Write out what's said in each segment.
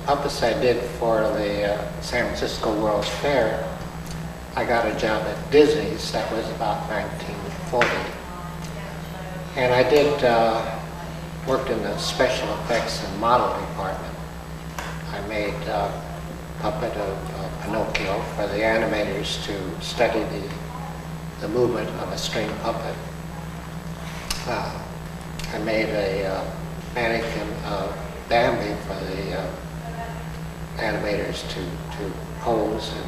puppets I did for the San Francisco World's Fair, I got a job at Disney's. That was about 1940. And I did worked in the special effects and model department. I made a puppet of Pinocchio for the animators to study the movement of a string puppet. I made a mannequin of Bambi for the animators to pose in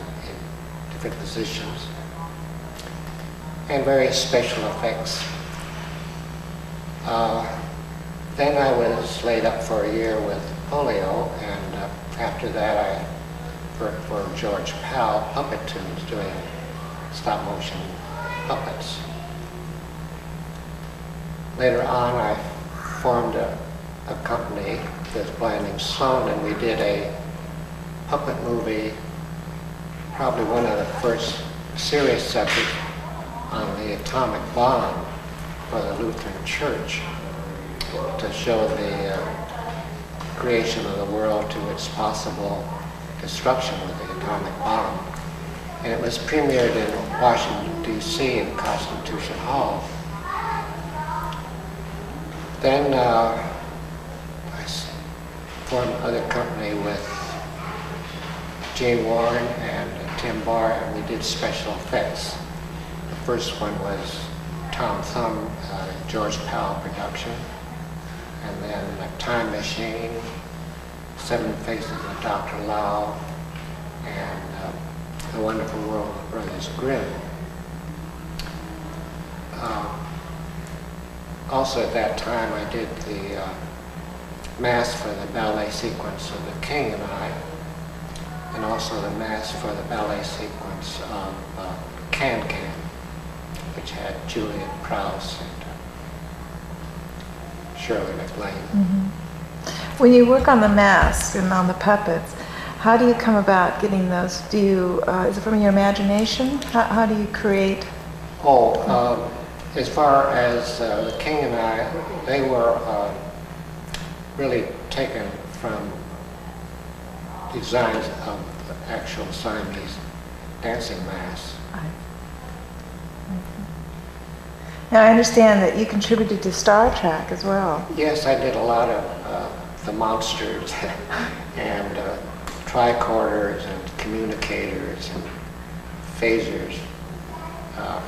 different positions, and various special effects. Then I was laid up for a year with polio, and after that I worked for George Powell Puppet Tunes doing stop motion puppets. Later on I formed a company with Blanding Sloan, and we did a puppet movie, probably one of the first serious subjects on the atomic bomb for the Lutheran Church, to show the creation of the world to its possible destruction with the atomic bomb. And it was premiered in Washington, D.C. in Constitution Hall. Then I formed another company with Gene Warren and Tim Barr, and we did special effects. The first one was Tom Thumb, George Powell production, and then A Time Machine, Seven Faces of Dr. Lau, and The Wonderful World of Brothers Grimm. Also at that time I did the mask for the ballet sequence of The King and I, and also the mask for the ballet sequence of Can Can, which had Juliet Prowse and Shirley MacLaine. Mm-hmm. When you work on the masks and on the puppets, how do you come about getting those? Do you, is it from your imagination? How do you create? As far as The King and I, they were really taken from designs of the actual Siamese dancing masks. Now I understand that you contributed to Star Trek as well. Yes, I did a lot of the monsters and tricorders and communicators and phasers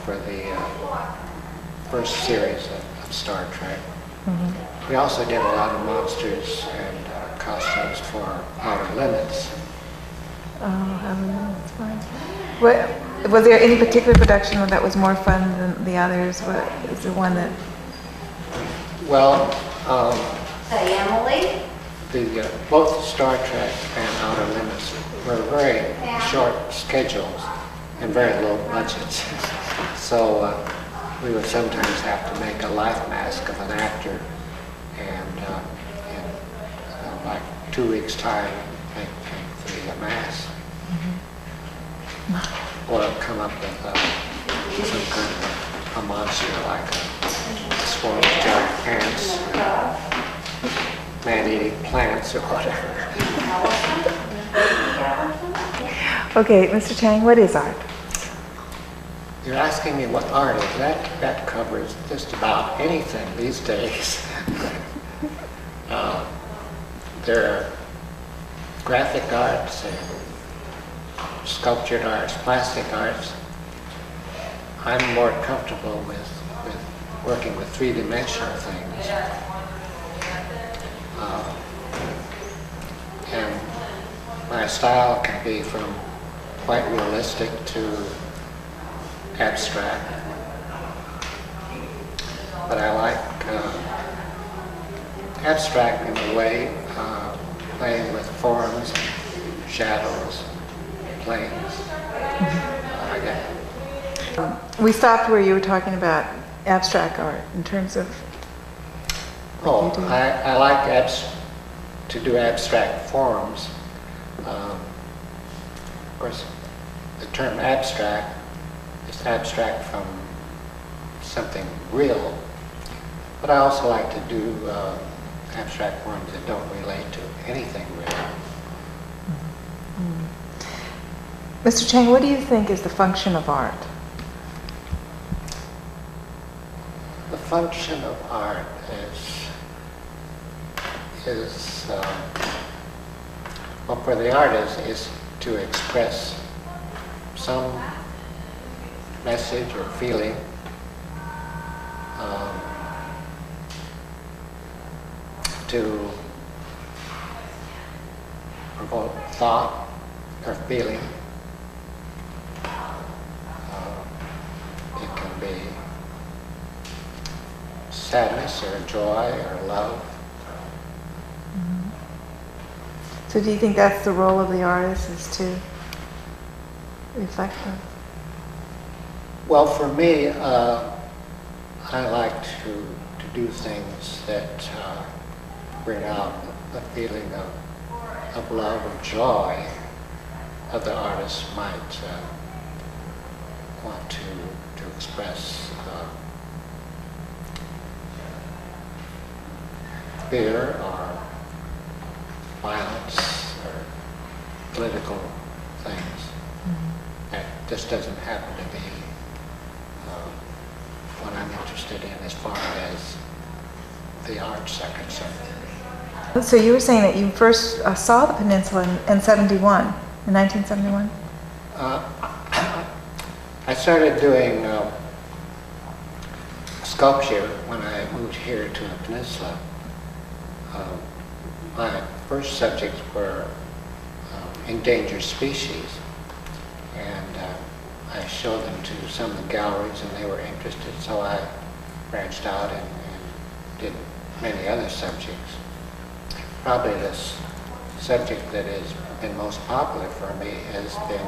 for the first series of Star Trek. Mm-hmm. We also did a lot of monsters and costumes for Outer Limits. Oh, Outer Limits, fine. Was there any particular production that was more fun than the others? What is the one that? Well, Say, Emily. Both Star Trek and Outer Limits were very short schedules and very low budgets. So we would sometimes have to make a life mask of an actor, and in like 2 weeks' time make the mask. Mm-hmm. Or come up with some kind of a monster like a swarm of giant ants, man-eating plants or whatever. Okay, Mr. Chang, what is art? You're asking me what art is. That covers just about anything these days. There are graphic arts and sculptured arts, plastic arts. I'm more comfortable with working with three-dimensional things. And my style can be from quite realistic to abstract. But I like abstract in a way, playing with forms, shadows, planes. We stopped where you were talking about abstract art in terms of what you do. I like to do abstract forms. Of course, the term abstract is abstract from something real, but I also like to do abstract forms that don't relate to anything real. Mr. Chang, what do you think is the function of art? The function of art well, for the artist, is to express some message or feeling, to provoke thought or feeling. It can be sadness or joy or love. So do you think that's the role of the artist, is to reflect them? Well, for me, I like to do things that bring out the feeling of love or joy that the artist might want to express. Fear or violence or political things. That just doesn't happen to be what I'm interested in as far as the arts are concerned. So you were saying that you first saw the peninsula in 71, in 1971? I started doing sculpture when I moved here to the peninsula. My first subjects were endangered species, and I showed them to some of the galleries and they were interested, so I branched out and did many other subjects. Probably this subject that has been most popular for me has been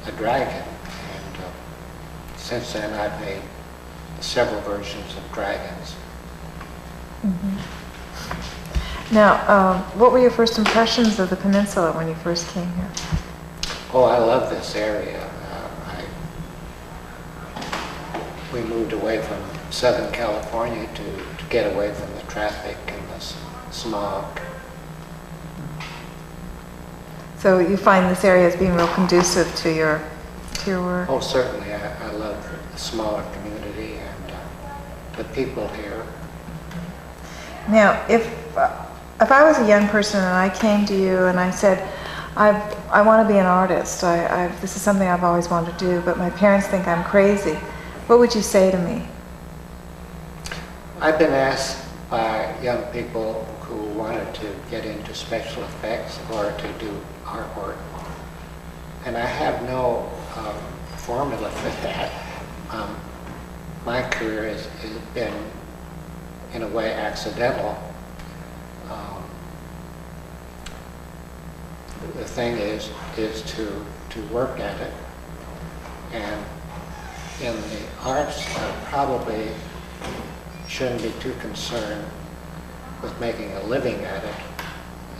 a dragon, and since then I've made several versions of dragons. Now, what were your first impressions of the peninsula when you first came here? Oh, I love this area. We moved away from Southern California to get away from the traffic and the smog. So you find this area as being real conducive to your work? Oh, certainly. I love the smaller community and the people here. Now, if I was a young person and I came to you and I said, I want to be an artist, this is something I've always wanted to do, but my parents think I'm crazy, what would you say to me? I've been asked by young people who wanted to get into special effects or to do artwork, and I have no formula for that. My career has been, in a way, accidental. The thing is to work at it, and in the arts, I probably shouldn't be too concerned with making a living at it,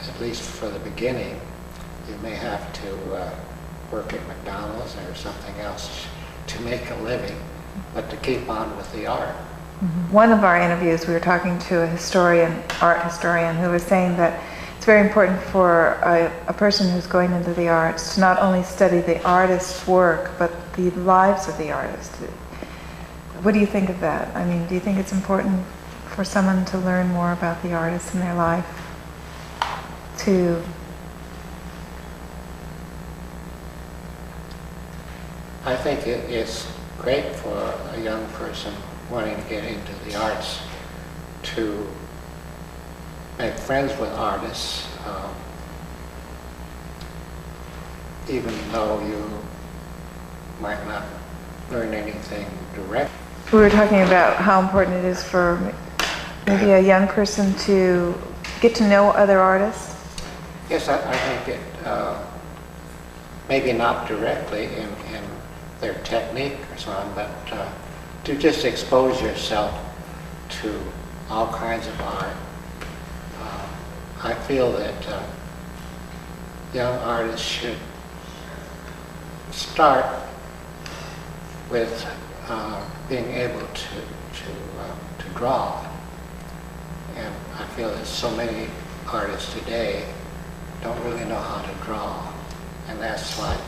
at least for the beginning. You may have to work at McDonald's or something else to make a living, but to keep on with the art. One of our interviews, we were talking to a historian, art historian, who was saying that it's very important for a person who's going into the arts to not only study the artist's work, but the lives of the artist. What do you think of that? I mean, do you think it's important for someone to learn more about the artist and their life? I think it's great for a young person wanting to get into the arts to make friends with artists, even though you might not learn anything direct. We were talking about how important it is for maybe a young person to get to know other artists. Yes, I think it, maybe not directly in their technique or so on, but to just expose yourself to all kinds of art. I feel that young artists should start with being able to draw. And I feel that so many artists today don't really know how to draw. And that's like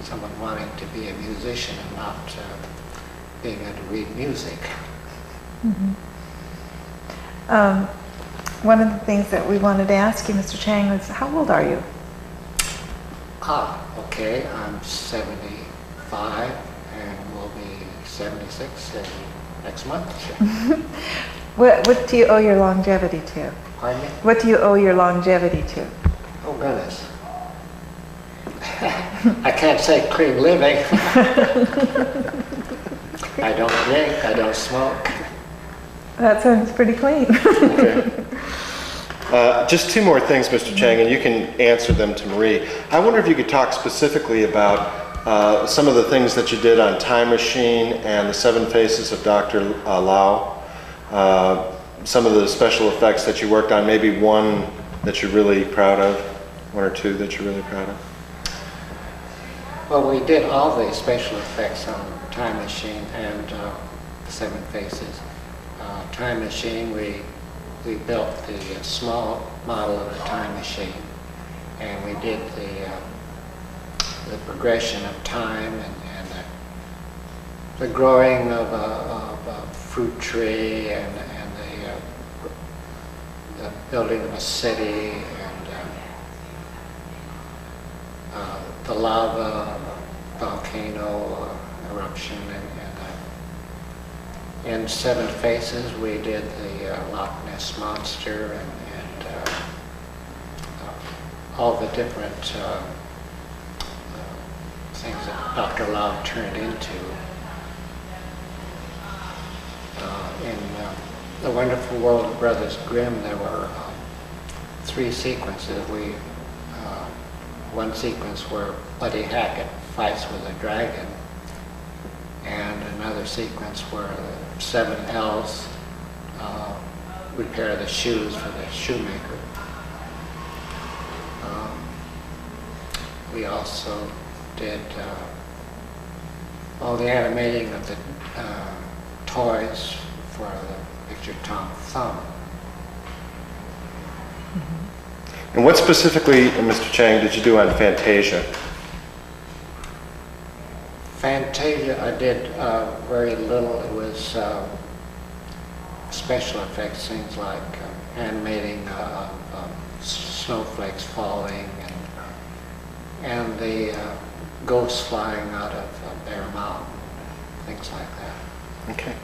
someone wanting to be a musician and not being able to read music. One of the things that we wanted to ask you, Mr. Chang, was how old are you? Okay, I'm 75 and will be 76 next month. What do you owe your longevity to? Pardon me? What do you owe your longevity to? Oh, goodness. I can't say clean living. I don't drink, I don't smoke. That sounds pretty clean. Okay. Just two more things, Mr. Chang, and you can answer them to Marie. I wonder if you could talk specifically about some of the things that you did on Time Machine and the Seven Faces of Dr. Lau. Some of the special effects that you worked on, maybe one that you're really proud of, one or two that you're really proud of. Well, we did all the special effects on Time Machine and Seven Faces. Time Machine, we built the small model of the time machine, and we did the progression of time and the growing of a fruit tree and the building of a city and the lava volcano eruption and in Seven Faces we did the Loch Ness Monster and all the different things that Dr. Lau turned into. In The Wonderful World of Brothers Grimm, there were three sequences. One sequence where Buddy Hackett fights with a dragon, and another sequence where the seven elves repair the shoes for the shoemaker. We also did all the animating of the toys for the picture Tom Thumb. And what specifically, Mr. Chang, did you do on Fantasia? Fantasia, I did very little. It was special effects, things like animating snowflakes falling and the ghosts flying out of Bear Mountain, things like that. Okay.